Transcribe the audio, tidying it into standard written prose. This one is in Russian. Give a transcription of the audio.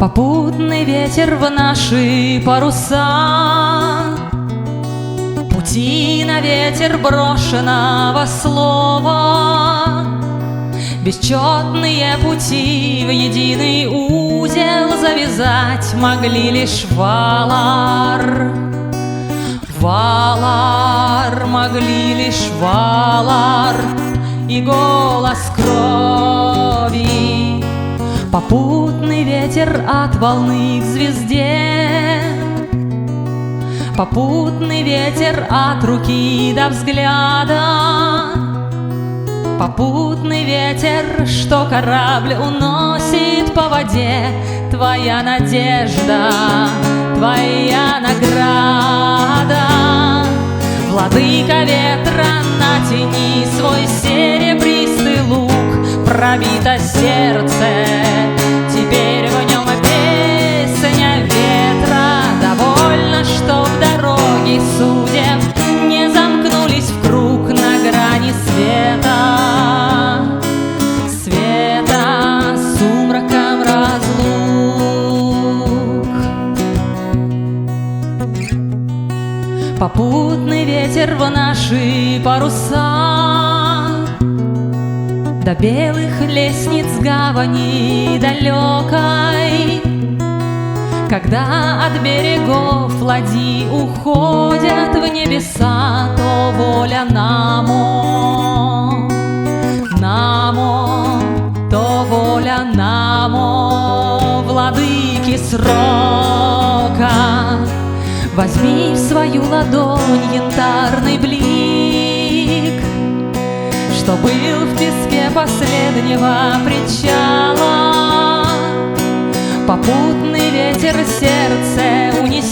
Попутный ветер в наши паруса, пути на ветер брошенного слова, бесчетные пути в единый узел завязать могли лишь Валар. Валар, могли лишь Валар и голос крови. Попутный ветер от волны к звезде, попутный ветер от руки до взгляда, попутный ветер, что корабль уносит по воде. Твоя надежда, твоя награда. Владыка ветра, натяни свой серебристый лук. Пробито сердце, теперь в нем песня ветра. Довольно, что в дороге судеб не замкнулись в круг на грани света. Света сумраком разлук. Попутный ветер в наши паруса, до белых лестниц гавани далекой. Когда от берегов ладьи уходят в небеса, то воля Намо, Намо, то воля Намо, владыки срока. Возьми в свою ладонь янтарный блик, что был в песке последнего причала. Попутный ветер сердце унесет